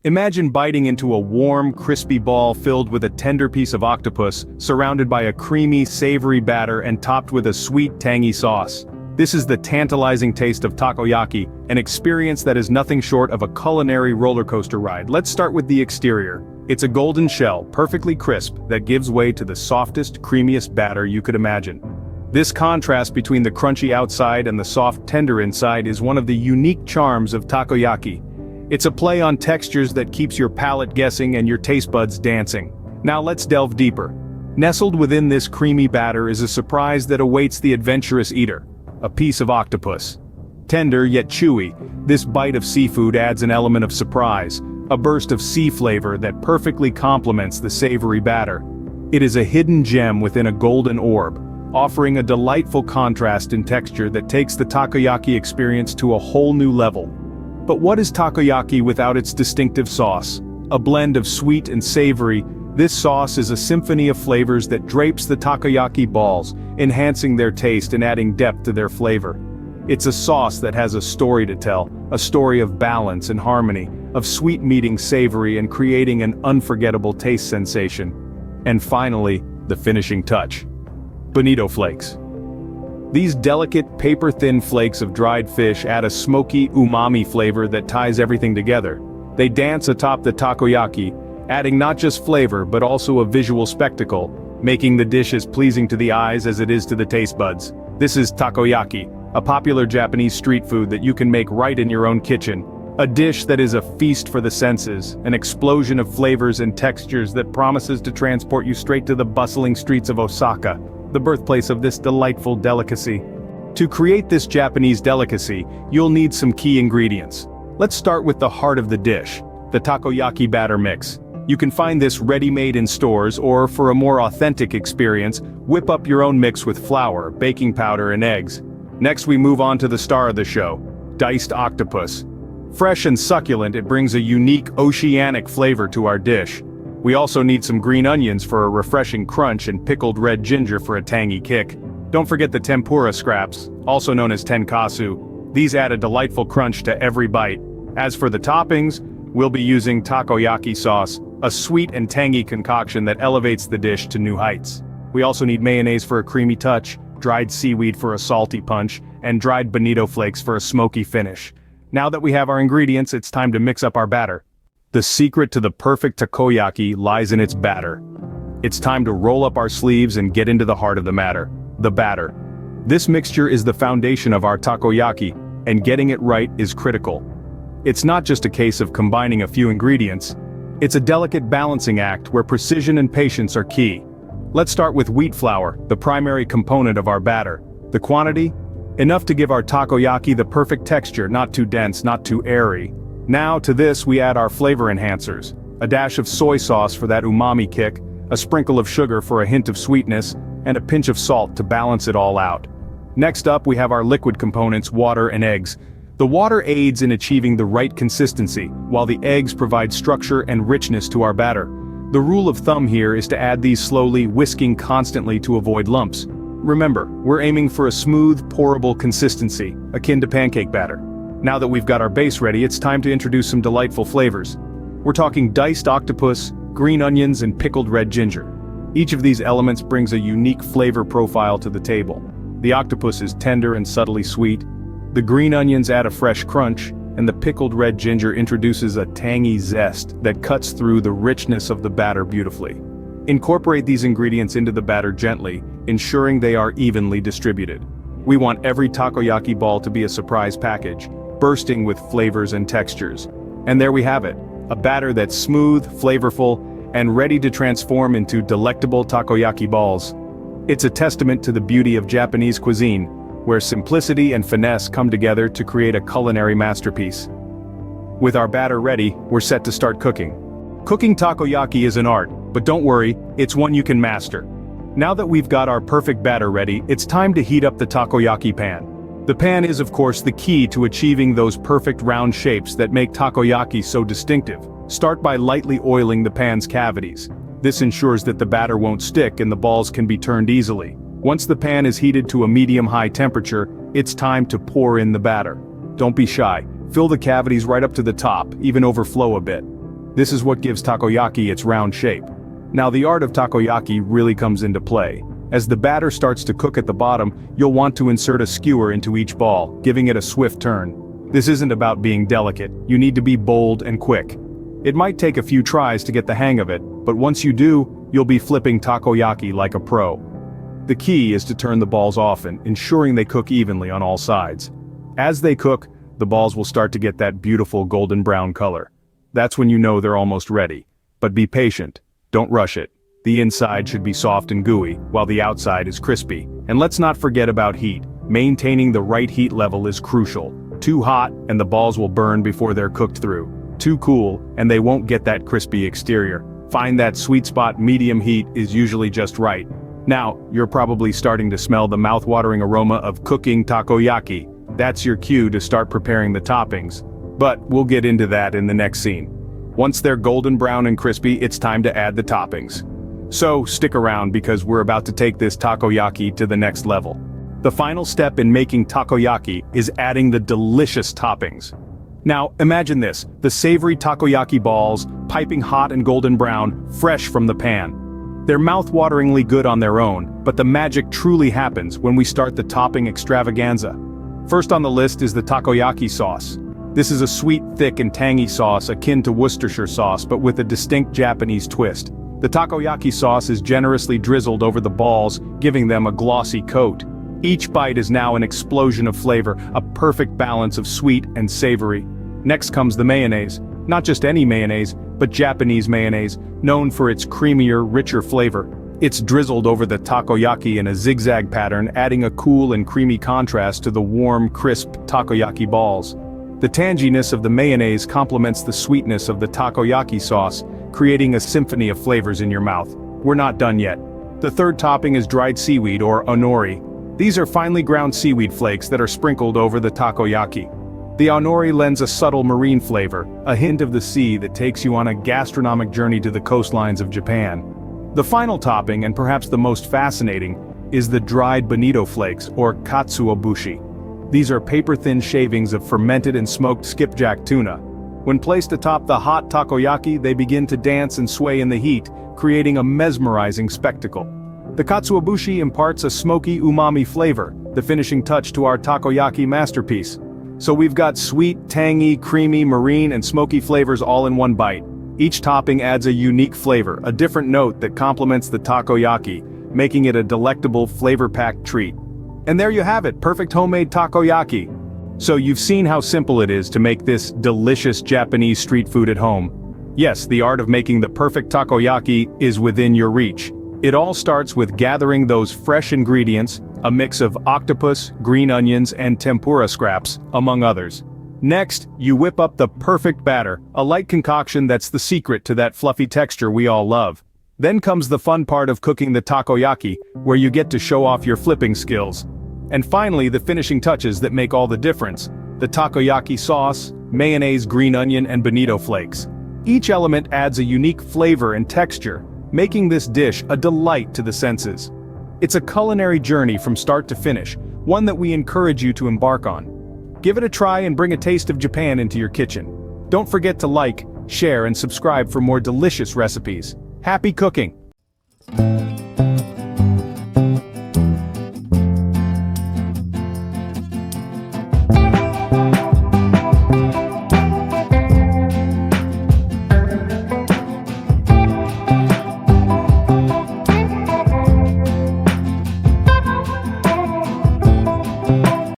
Imagine biting into a warm, crispy ball filled with a tender piece of octopus, surrounded by a creamy, savory batter and topped with a sweet, tangy sauce. This is the tantalizing taste of takoyaki, an experience that is nothing short of a culinary roller coaster ride. Let's start with the exterior. It's a golden shell, perfectly crisp, that gives way to the softest, creamiest batter you could imagine. This contrast between the crunchy outside and the soft, tender inside is one of the unique charms of takoyaki. It's a play on textures that keeps your palate guessing and your taste buds dancing. Now let's delve deeper. Nestled within this creamy batter is a surprise that awaits the adventurous eater. A piece of octopus. Tender yet chewy, this bite of seafood adds an element of surprise, a burst of sea flavor that perfectly complements the savory batter. It is a hidden gem within a golden orb, offering a delightful contrast in texture that takes the takoyaki experience to a whole new level. But what is takoyaki without its distinctive sauce? A blend of sweet and savory, this sauce is a symphony of flavors that drapes the takoyaki balls, enhancing their taste and adding depth to their flavor. It's a sauce that has a story to tell, a story of balance and harmony, of sweet meeting savory and creating an unforgettable taste sensation. And finally, the finishing touch. Bonito flakes. These delicate, paper-thin flakes of dried fish add a smoky, umami flavor that ties everything together. They dance atop the takoyaki, adding not just flavor but also a visual spectacle, making the dish as pleasing to the eyes as it is to the taste buds. This is takoyaki, a popular Japanese street food that you can make right in your own kitchen. A dish that is a feast for the senses, an explosion of flavors and textures that promises to transport you straight to the bustling streets of Osaka, the birthplace of this delightful delicacy. To create this Japanese delicacy, you'll need some key ingredients. Let's start with the heart of the dish, the takoyaki batter mix. You can find this ready-made in stores, or for a more authentic experience, whip up your own mix with flour, baking powder and eggs. Next we move on to the star of the show, diced octopus. Fresh and succulent, it brings a unique oceanic flavor to our dish. We also need some green onions for a refreshing crunch and pickled red ginger for a tangy kick. Don't forget the tempura scraps, also known as tenkatsu. These add a delightful crunch to every bite. As for the toppings, we'll be using takoyaki sauce, a sweet and tangy concoction that elevates the dish to new heights. We also need mayonnaise for a creamy touch, dried seaweed for a salty punch, and dried bonito flakes for a smoky finish. Now that we have our ingredients, it's time to mix up our batter. The secret to the perfect takoyaki lies in its batter. It's time to roll up our sleeves and get into the heart of the matter, the batter. This mixture is the foundation of our takoyaki, and getting it right is critical. It's not just a case of combining a few ingredients. It's a delicate balancing act where precision and patience are key. Let's start with wheat flour, the primary component of our batter. The quantity? Enough to give our takoyaki the perfect texture, not too dense, not too airy. Now to this we add our flavor enhancers. A dash of soy sauce for that umami kick, a sprinkle of sugar for a hint of sweetness, and a pinch of salt to balance it all out. Next up we have our liquid components, water and eggs. The water aids in achieving the right consistency, while the eggs provide structure and richness to our batter. The rule of thumb here is to add these slowly, whisking constantly to avoid lumps. Remember, we're aiming for a smooth, pourable consistency, akin to pancake batter. Now that we've got our base ready, it's time to introduce some delightful flavors. We're talking diced octopus, green onions and pickled red ginger. Each of these elements brings a unique flavor profile to the table. The octopus is tender and subtly sweet. The green onions add a fresh crunch, and the pickled red ginger introduces a tangy zest that cuts through the richness of the batter beautifully. Incorporate these ingredients into the batter gently, ensuring they are evenly distributed. We want every takoyaki ball to be a surprise package, bursting with flavors and textures. And there we have it, a batter that's smooth, flavorful, and ready to transform into delectable takoyaki balls. It's a testament to the beauty of Japanese cuisine, where simplicity and finesse come together to create a culinary masterpiece. With our batter ready, we're set to start cooking. Cooking takoyaki is an art, but don't worry, it's one you can master. Now that we've got our perfect batter ready, it's time to heat up the takoyaki pan. The pan is of course the key to achieving those perfect round shapes that make takoyaki so distinctive. Start by lightly oiling the pan's cavities. This ensures that the batter won't stick and the balls can be turned easily. Once the pan is heated to a medium-high temperature, it's time to pour in the batter. Don't be shy, fill the cavities right up to the top, even overflow a bit. This is what gives takoyaki its round shape. Now the art of takoyaki really comes into play. As the batter starts to cook at the bottom, you'll want to insert a skewer into each ball, giving it a swift turn. This isn't about being delicate, you need to be bold and quick. It might take a few tries to get the hang of it, but once you do, you'll be flipping takoyaki like a pro. The key is to turn the balls often, ensuring they cook evenly on all sides. As they cook, the balls will start to get that beautiful golden brown color. That's when you know they're almost ready. But be patient, don't rush it. The inside should be soft and gooey, while the outside is crispy. And let's not forget about heat. Maintaining the right heat level is crucial. Too hot, and the balls will burn before they're cooked through. Too cool, and they won't get that crispy exterior. Find that sweet spot. Medium heat is usually just right. Now, you're probably starting to smell the mouth-watering aroma of cooking takoyaki. That's your cue to start preparing the toppings. But we'll get into that in the next scene. Once they're golden brown and crispy, it's time to add the toppings. So stick around because we're about to take this takoyaki to the next level. The final step in making takoyaki is adding the delicious toppings. Now, imagine this, the savory takoyaki balls, piping hot and golden brown, fresh from the pan. They're mouth-wateringly good on their own, but the magic truly happens when we start the topping extravaganza. First on the list is the takoyaki sauce. This is a sweet, thick and tangy sauce akin to Worcestershire sauce but with a distinct Japanese twist. The takoyaki sauce is generously drizzled over the balls, giving them a glossy coat. Each bite is now an explosion of flavor, a perfect balance of sweet and savory. Next comes the mayonnaise. Not just any mayonnaise, but Japanese mayonnaise, known for its creamier, richer flavor. It's drizzled over the takoyaki in a zigzag pattern, adding a cool and creamy contrast to the warm, crisp takoyaki balls. The tanginess of the mayonnaise complements the sweetness of the takoyaki sauce, creating a symphony of flavors in your mouth. We're not done yet. The third topping is dried seaweed or onori. These are finely ground seaweed flakes that are sprinkled over the takoyaki. The onori lends a subtle marine flavor, a hint of the sea that takes you on a gastronomic journey to the coastlines of Japan. The final topping, and perhaps the most fascinating, is the dried bonito flakes or katsuobushi. These are paper-thin shavings of fermented and smoked skipjack tuna. When placed atop the hot takoyaki, they begin to dance and sway in the heat, creating a mesmerizing spectacle. The katsuobushi imparts a smoky umami flavor, the finishing touch to our takoyaki masterpiece. So we've got sweet, tangy, creamy, marine and smoky flavors all in one bite. Each topping adds a unique flavor, a different note that complements the takoyaki, making it a delectable, flavor-packed treat. And there you have it, perfect homemade takoyaki. So you've seen how simple it is to make this delicious Japanese street food at home. Yes, the art of making the perfect takoyaki is within your reach. It all starts with gathering those fresh ingredients, a mix of octopus, green onions, and tempura scraps, among others. Next, you whip up the perfect batter, a light concoction that's the secret to that fluffy texture we all love. Then comes the fun part of cooking the takoyaki, where you get to show off your flipping skills. And finally, the finishing touches that make all the difference: the takoyaki sauce, mayonnaise, green onion, and bonito flakes. Each element adds a unique flavor and texture, making this dish a delight to the senses. It's a culinary journey from start to finish, one that we encourage you to embark on. Give it a try and bring a taste of Japan into your kitchen. Don't forget to like, share, and subscribe for more delicious recipes. Happy cooking!